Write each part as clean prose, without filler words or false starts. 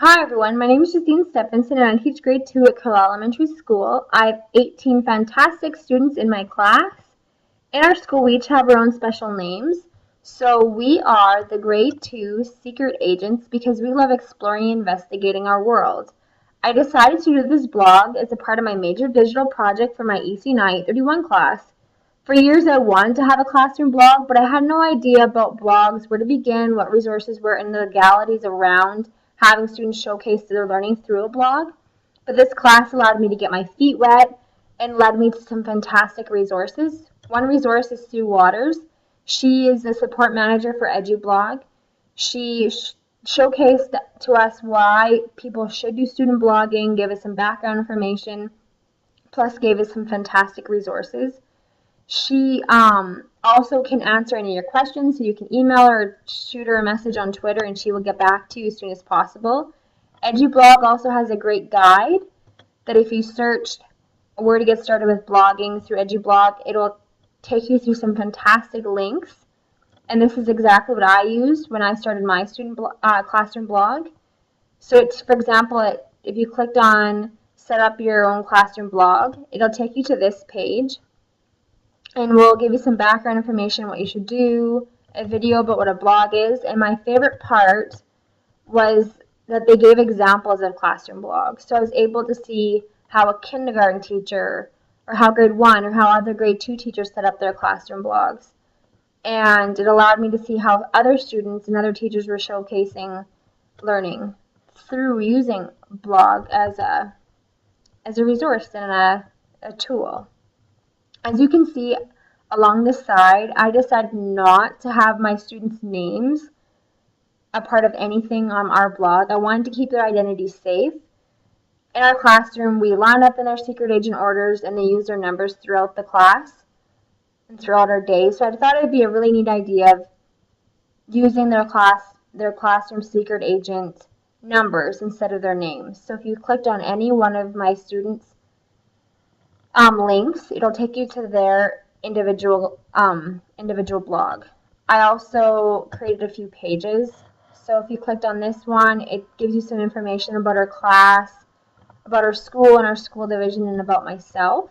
Hi everyone, my name is Justine Stephenson and I teach grade 2 at Carlisle Elementary School. I have 18 fantastic students in my class. In our school, we each have our own special names. So we are the grade 2 secret agents because we love exploring and investigating our world. I decided to do this blog as a part of my major digital project for my EC9 831 class. For years, I wanted to have a classroom blog, but I had no idea about blogs, where to begin, what resources were in the legalities around having students showcase their learning through a blog. But this class allowed me to get my feet wet and led me to some fantastic resources. One resource is Sue Waters. She is the support manager for EduBlog. She showcased to us why people should do student blogging, gave us some background information, plus gave us some fantastic resources. She also can answer any of your questions, so you can email her or shoot her a message on Twitter and she will get back to you as soon as possible. EduBlog also has a great guide that if you search where to get started with blogging through EduBlog, it'll take you through some fantastic links. And this is exactly what I used when I started my student classroom blog. So it's, for example, if you clicked on set up your own classroom blog, it'll take you to this page and we'll give you some background information, what you should do, a video about what a blog is. And my favorite part was that they gave examples of classroom blogs. So I was able to see how a kindergarten teacher or how grade 1 or how other grade 2 teachers set up their classroom blogs. And it allowed me to see how other students and other teachers were showcasing learning through using blog as a resource and a tool. As you can see along the side, I decided not to have my students' names a part of anything on our blog. I wanted to keep their identity safe. In our classroom, we line up in their secret agent orders and they use their numbers throughout the class and throughout our day. So I thought it would be a really neat idea of using their classroom secret agent numbers instead of their names. So if you clicked on any one of my students' links, it'll take you to their individual blog. I also created a few pages. So if you clicked on this one, it gives you some information about our class, about our school and our school division, and about myself.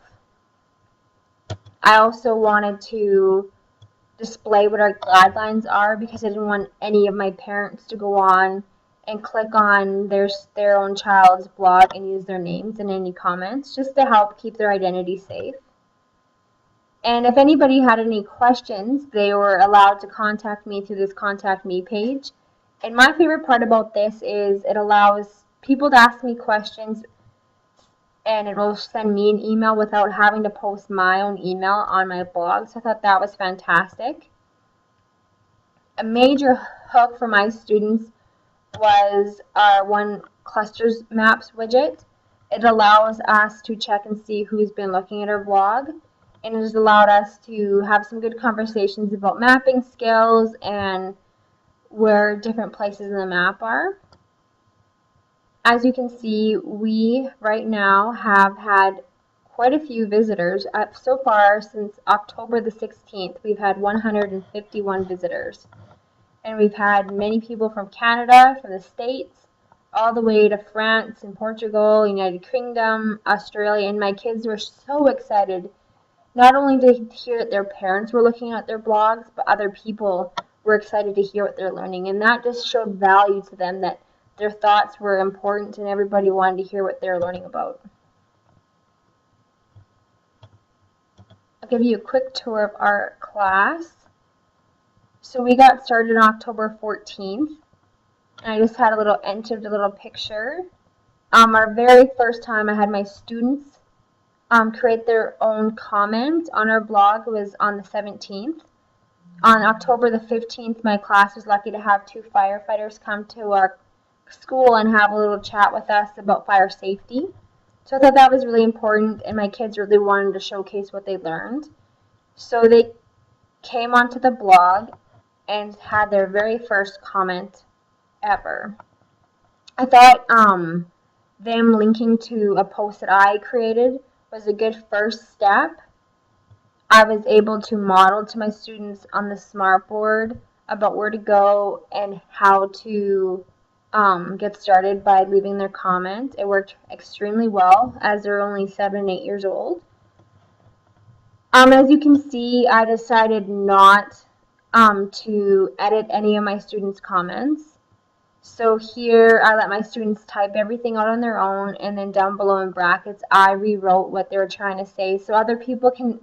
I also wanted to display what our guidelines are because I didn't want any of my parents to go on and click on their own child's blog and use their names in any comments, just to help keep their identity safe. And if anybody had any questions, they were allowed to contact me through this Contact Me page. And my favorite part about this is it allows people to ask me questions and it will send me an email without having to post my own email on my blog. So I thought that was fantastic. A major hook for my students was our One Clusters Maps widget. It allows us to check and see who's been looking at our blog, and it has allowed us to have some good conversations about mapping skills and where different places in the map are. As you can see, we right now have had quite a few visitors. So far, since October the 16th, we've had 151 visitors. And we've had many people from Canada, from the States, all the way to France and Portugal, United Kingdom, Australia, and my kids were so excited not only to hear that their parents were looking at their blogs, but other people were excited to hear what they're learning. And that just showed value to them, that their thoughts were important and everybody wanted to hear what they're learning about. I'll give you a quick tour of our class. So we got started on October 14th, and I just had entered a little picture. Our very first time I had my students create their own comment on our blog was on the 17th. On October the 15th, my class was lucky to have 2 firefighters come to our school and have a little chat with us about fire safety. So I thought that was really important, and my kids really wanted to showcase what they learned. So they came onto the blog and had their very first comment ever. I thought them linking to a post that I created was a good first step. I was able to model to my students on the smartboard about where to go and how to get started by leaving their comment. It worked extremely well as they're only 7 and 8 years old. As you can see, I decided not to edit any of my students' comments. So here I let my students type everything out on their own, and then down below in brackets I rewrote what they were trying to say so other people can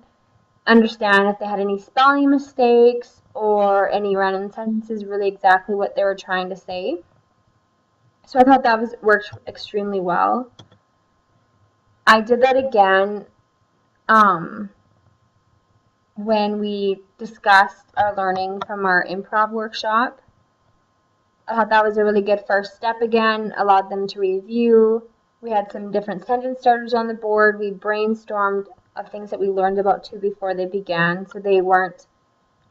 understand if they had any spelling mistakes or any random sentences, really exactly what they were trying to say. So I thought that worked extremely well. I did that again when we discussed our learning from our improv workshop. I thought that was a really good first step again, allowed them to review. We had some different sentence starters on the board. We brainstormed of things that we learned about too before they began, so they weren't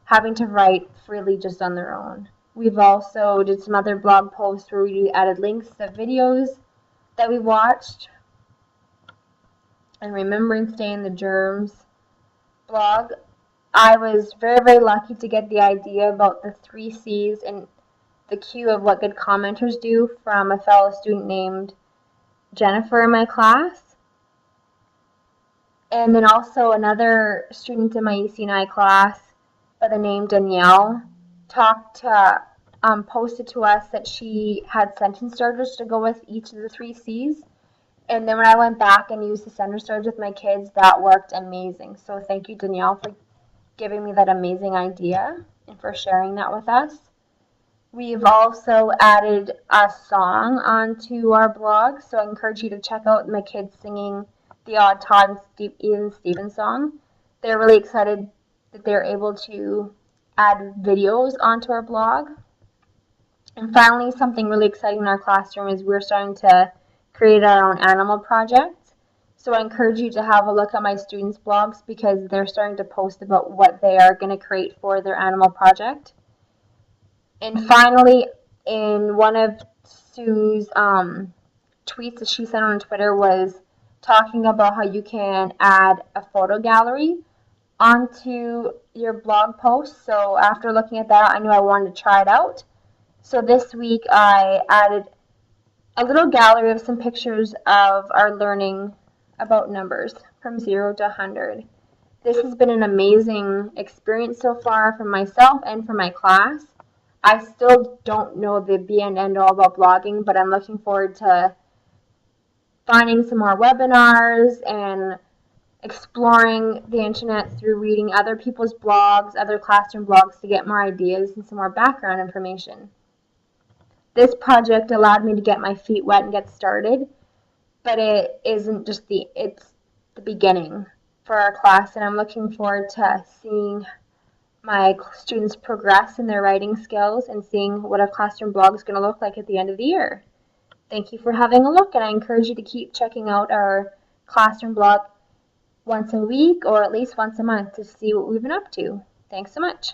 having to write freely just on their own. We've also did some other blog posts where we added links to videos that we watched. And Remembering Staying the Germs blog, I was very, very lucky to get the idea about the 3 C's and the Q of what good commenters do from a fellow student named Jennifer in my class. And then also another student in my EC&I class by the name Danielle posted to us that she had sentence starters to go with each of the 3 C's. And then when I went back and used the sentence starters with my kids, that worked amazing. So thank you, Danielle, for giving me that amazing idea and for sharing that with us. We've also added a song onto our blog, so I encourage you to check out my kids singing the Odd Todd and Even Steven song. They're really excited that they're able to add videos onto our blog. And finally, something really exciting in our classroom is we're starting to create our own animal project. So I encourage you to have a look at my students' blogs because they're starting to post about what they are going to create for their animal project. And finally, in one of Sue's tweets that she sent on Twitter was talking about how you can add a photo gallery onto your blog post. So after looking at that, I knew I wanted to try it out. So this week I added a little gallery of some pictures of our learning about numbers from 0 to 100. This has been an amazing experience so far for myself and for my class. I still don't know the be and end all about blogging, but I'm looking forward to finding some more webinars and exploring the internet through reading other people's blogs, other classroom blogs to get more ideas and some more background information. This project allowed me to get my feet wet and get started, but it isn't just it's the beginning for our class, and I'm looking forward to seeing my students progress in their writing skills and seeing what a classroom blog is going to look like at the end of the year. Thank you for having a look, and I encourage you to keep checking out our classroom blog once a week or at least once a month to see what we've been up to. Thanks so much.